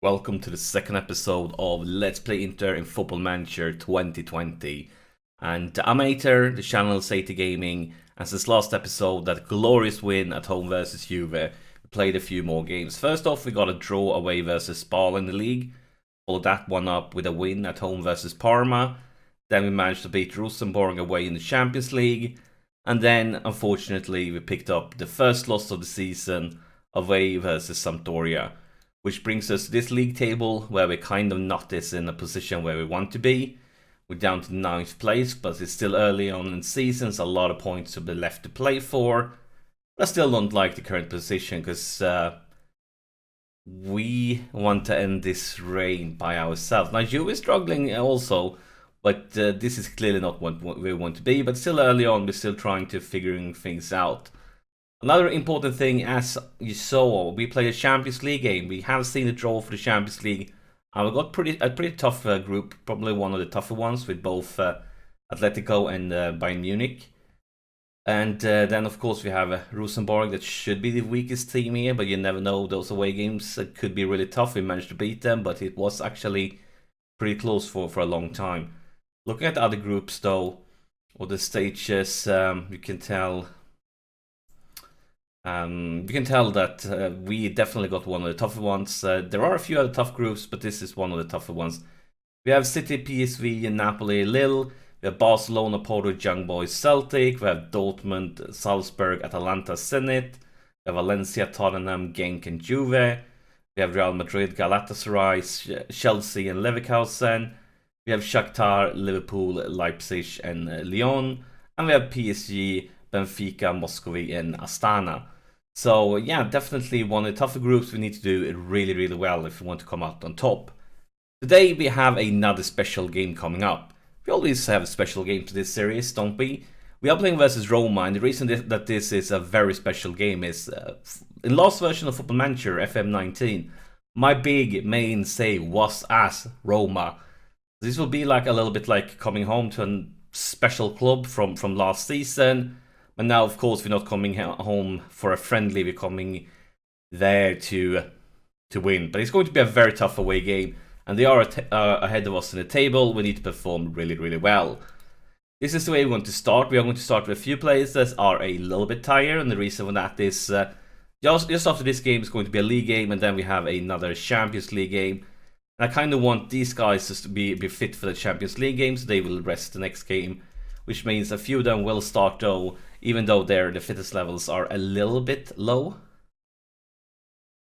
Welcome to the second episode of Let's Play Inter in Football Manager 2020. And I'm Ater, the channel is AterGaming, and since last episode, that glorious win at home versus Juve, we played a few more games. First off, we got a draw away versus Spal in the league, followed that one up with a win at home versus Parma. Then we managed to beat Rosenborg away in the Champions League, and then, unfortunately, we picked up the first loss of the season away versus Sampdoria. Which brings us to this league table where we're kind of not in a position where we want to be. We're down to 9th place, but it's still early on in the season, so a lot of points to be left to play for. But I still don't like the current position because we want to end this reign by ourselves. Now, Juve is struggling also, but this is clearly not what we want to be. But still early on, we're still trying to figuring things out. Another important thing, as you saw, we played a Champions League game. We have seen the draw for the Champions League. And we got a pretty tough group, probably one of the tougher ones with both Atletico and Bayern Munich. And then, of course, we have Rosenborg, that should be the weakest team here, but you never know. Those away games could be really tough. We managed to beat them, but it was actually pretty close for a long time. Looking at the other groups, though, or the stages, you can tell... you can tell that we definitely got one of the tougher ones. There are a few other tough groups, but this is one of the tougher ones. We have City, PSV, Napoli, Lille. We have Barcelona, Porto, Young Boys, Celtic. We have Dortmund, Salzburg, Atalanta, Zenit. We have Valencia, Tottenham, Genk, and Juve. We have Real Madrid, Galatasaray, Chelsea, and Leverkusen. We have Shakhtar, Liverpool, Leipzig, and Lyon. And we have PSG, Benfica, Muscovy, and Astana. So yeah, definitely one of the tougher groups. We need to do it really, really well if we want to come out on top. Today we have another special game coming up. We always have a special game to this series, don't we? We are playing versus Roma, and the reason that this is a very special game is in last version of Football Manager FM19, my big main save was as Roma. This will be like a little bit like coming home to a special club from last season. But now, of course, we're not coming home for a friendly. We're coming there to win. But it's going to be a very tough away game. And they are ahead of us in the table. We need to perform really, really well. This is the way we want to start. We are going to start with a few players that are a little bit tired. And the reason for that is just after this game is going to be a league game. And then we have another Champions League game. And I kind of want these guys to be fit for the Champions League game. So they will rest the next game. Which means a few of them will start though, even though the fitness levels are a little bit low.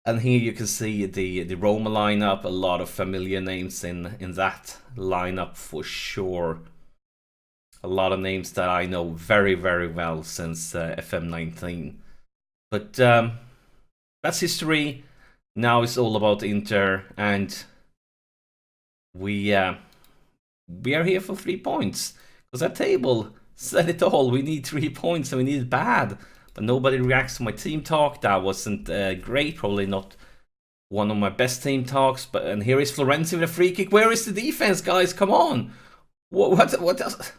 And here you can see the Roma lineup, a lot of familiar names in that lineup for sure. A lot of names that I know very, very well since FM19. But that's history. Now it's all about Inter, and we are here for 3 points. Because that table said it all. We need 3 points and we need it bad. But nobody reacts to my team talk. That wasn't great. Probably not one of my best team talks. And here is Florenzi with a free kick. Where is the defense, guys? Come on. What does...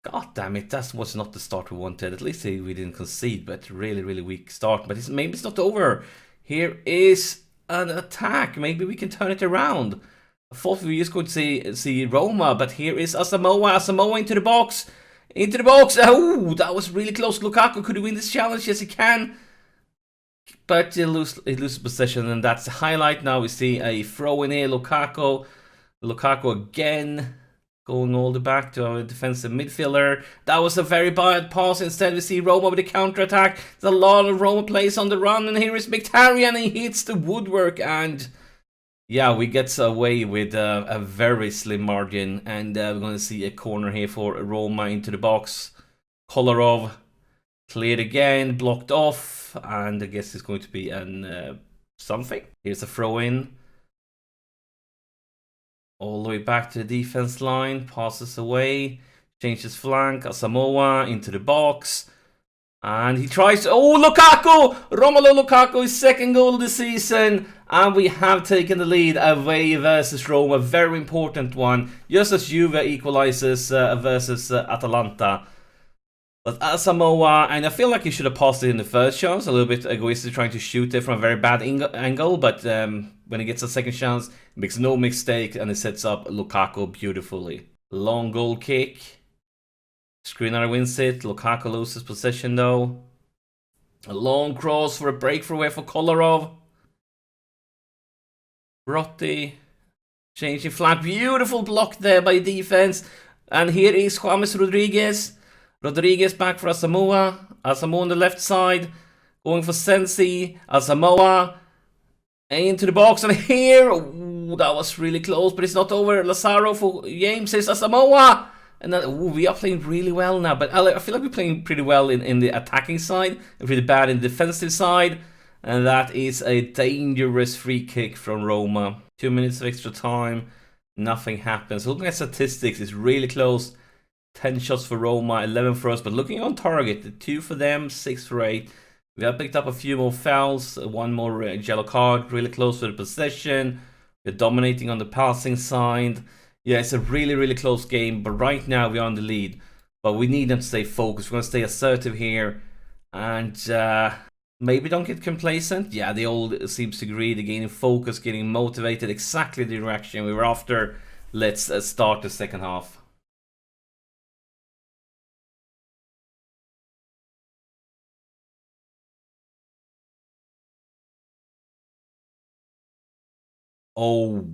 God damn it. That was not the start we wanted. At least we didn't concede. But really, really weak start. But maybe it's not over. Here is an attack. Maybe we can turn it around. I thought we were just going to see Roma, but here is Asamoah into the box. Into the box. Oh, that was really close. Lukaku, could he win this challenge? Yes, he can. But he loses possession, and that's the highlight. Now we see a throw in here. Lukaku again, going all the back to our defensive midfielder. That was a very bad pass. Instead, we see Roma with a counter-attack. There's a lot of Roma players on the run, and here is Mkhitaryan, and he hits the woodwork, and... yeah, we get away with a very slim margin, and we're going to see a corner here for Roma into the box. Kolarov cleared again, blocked off, and I guess it's going to be an something. Here's a throw-in. All the way back to the defense line, passes away, changes flank, Asamoah into the box. And he tries to... oh, Lukaku! Romelu Lukaku, his second goal of the season. And we have taken the lead away versus Roma. Very important one. Just as Juve equalizes versus Atalanta. But Asamoah, and I feel like he should have passed it in the first chance, a little bit egoistic trying to shoot it from a very bad angle, but when he gets a second chance, he makes no mistake and he sets up Lukaku beautifully. Long goal kick. Skriniar wins it, Lukaku loses possession though. A long cross for a breakthrough here for Kolarov. Rotti changing flank, beautiful block there by defense. And here is James Rodriguez. Rodriguez back for Asamoah. Asamoah on the left side. Going for Sensi. Asamoah. Into the box. And here. Ooh, that was really close. But it's not over. Lazaro for James. Says Asamoah. And then, we are playing really well now. But I feel like we're playing pretty well in the attacking side. And pretty bad in the defensive side. And that is a dangerous free kick from Roma. 2 minutes of extra time. Nothing happens. Looking at statistics, it's really close. 10 shots for Roma, 11 for us, but looking on target, 2 for them, 6 for 8. We have picked up a few more fouls, 1 more yellow card, really close to the possession. We're dominating on the passing side. Yeah, it's a really, really close game, but right now we are on the lead. But we need them to stay focused. We're going to stay assertive here. And maybe don't get complacent. Yeah, they all seem to agree. They're gaining focus, getting motivated. Exactly the direction we were after. Let's start the second half. Oh,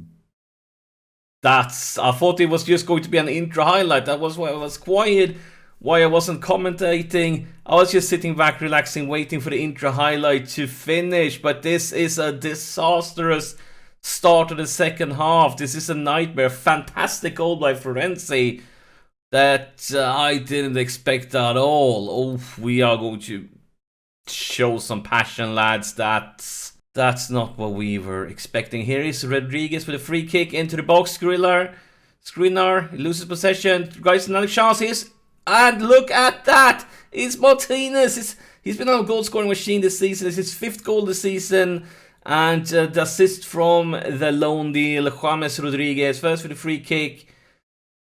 I thought it was just going to be an intro highlight. That was why I was quiet, why I wasn't commentating. I was just sitting back, relaxing, waiting for the intro highlight to finish. But this is a disastrous start of the second half. This is a nightmare. Fantastic goal by Florenzi that I didn't expect at all. Oh, we are going to show some passion, lads. That's not what we were expecting. Here is Rodriguez with a free kick into the box. Skriniar loses possession. Guys, another chance here. And look at that! It's Martinez. He's been on a goal scoring machine this season. It's his 5th goal this season. And the assist from the loan deal. James Rodriguez first for the free kick.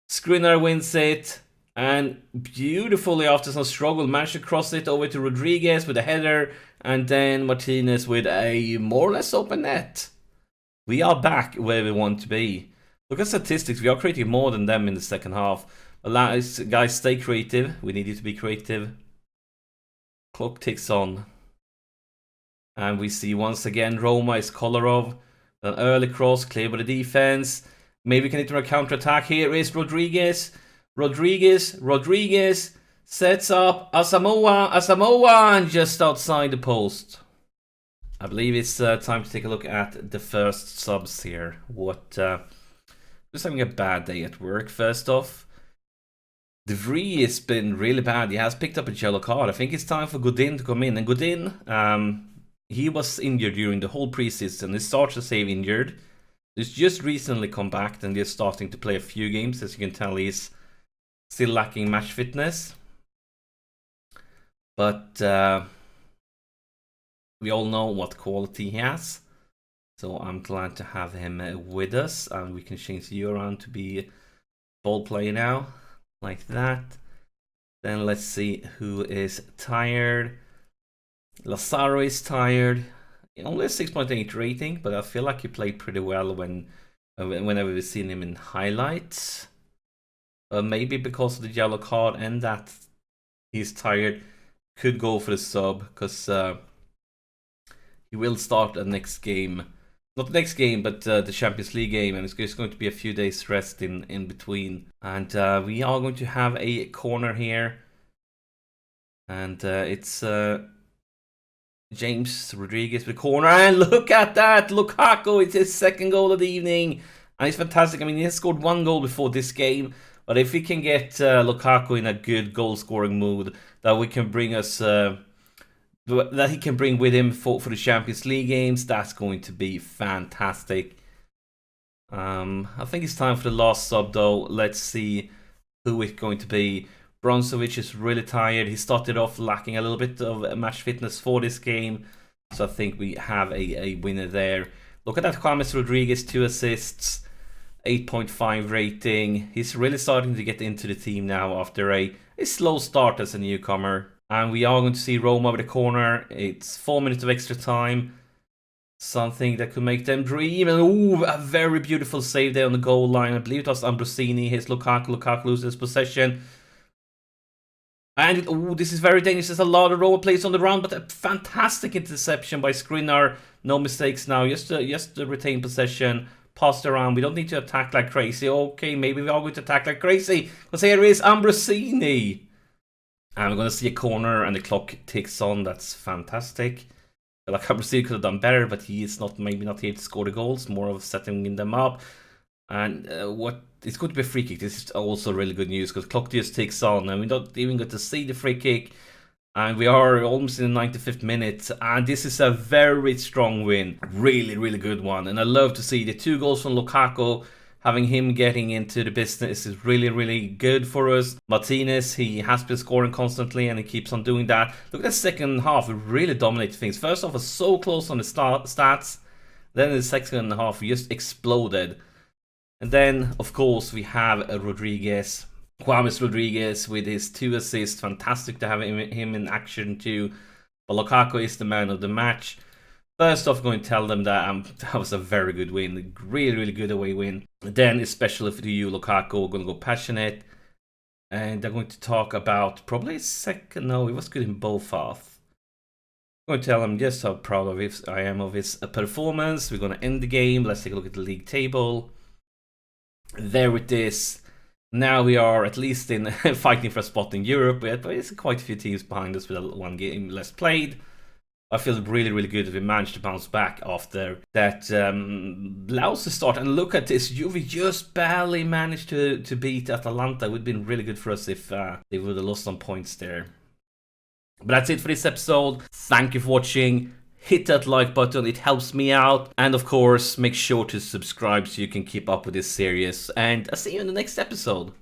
Skriniar wins it. And beautifully, after some struggle, managed to cross it over to Rodriguez with a header. And then Martinez with a more or less open net. We are back where we want to be. Look at statistics. We are creating more than them in the second half. Guys, stay creative. We need you to be creative. Clock ticks on. And we see once again Roma is Kolarov. An early cross, clear by the defense. Maybe we can enter a counter-attack. Here is Rodriguez. Rodriguez sets up Asamoah, and just outside the post. I believe it's time to take a look at the first subs here. Just having a bad day at work, first off. De Vries has been really bad. He has picked up a yellow card. I think it's time for Godin to come in. And Godin, he was injured during the whole preseason. He starts to save injured. He's just recently come back and they're starting to play a few games. As you can tell, he's still lacking match fitness. But we all know what quality he has. So I'm glad to have him with us. And we can change you around to be ball player now. Like that. Then let's see who is tired. Lazaro is tired. Only a 6.8 rating, but I feel like he played pretty well whenever we've seen him in highlights. Maybe because of the yellow card and that he's tired, could go for the sub because he will start the next game. Not the next game, but the Champions League game, and it's just going to be a few days rest in between. And we are going to have a corner here. And it's James Rodriguez with corner. And look at that! Lukaku, it's his 2nd goal of the evening. And it's fantastic. I mean, he has scored 1 goal before this game. But if we can get Lukaku in a good goal-scoring mood, that we can bring us... that he can bring with him for the Champions League games, that's going to be fantastic. I think it's time for the last sub though. Let's see who it's going to be. Bronzovic is really tired. He started off lacking a little bit of match fitness for this game. So I think we have a winner there. Look at that, James Rodriguez, 2 assists. 8.5 rating. He's really starting to get into the team now after a slow start as a newcomer. And we are going to see Roma over the corner. It's 4 minutes of extra time. Something that could make them dream. And ooh, a very beautiful save there on the goal line. I believe it was Ambrosini. Here's Lukaku. Lukaku loses possession. And ooh, this is very dangerous. There's a lot of Roma players on the round, but a fantastic interception by Skriniar. No mistakes now. Just to retain possession. Passed around. We don't need to attack like crazy. Okay, maybe we are going to attack like crazy. Because here is Ambrosini. And we're going to see a corner and the clock ticks on. That's fantastic. Like Ambrosini could have done better, but he is maybe not here to score the goals. More of setting them up. And it's going to be a free kick. This is also really good news because clock just ticks on. And we don't even get to see the free kick. And we are almost in the 95th minute. And this is a very strong win. Really, really good one. And I love to see the 2 goals from Lukaku. Having him getting into the business is really, really good for us. Martinez, he has been scoring constantly and he keeps on doing that. Look at the second half, we really dominated things. First off, was so close on the stats. Then in the second half, we just exploded. And then, of course, we have Rodriguez. James Rodriguez with his 2 assists. Fantastic to have him in action too. But Lukaku is the man of the match. First off, I'm going to tell them that that was a very good win. Really, really good away win. Then, especially for you, Lukaku, we're going to go passionate. And they're going to talk about probably second. No, it was good in both halves. I'm going to tell them just how proud I am of his performance. We're going to end the game. Let's take a look at the league table. There it is. Now we are at least in fighting for a spot in Europe. But there's quite a few teams behind us with 1 game less played. I feel really, really good if we managed to bounce back after that lousy start. And look at this, Juve just barely managed to beat Atalanta. It would have been really good for us if they would have lost some points there. But that's it for this episode. Thank you for watching. Hit that like button, it helps me out. And of course, make sure to subscribe so you can keep up with this series. And I'll see you in the next episode.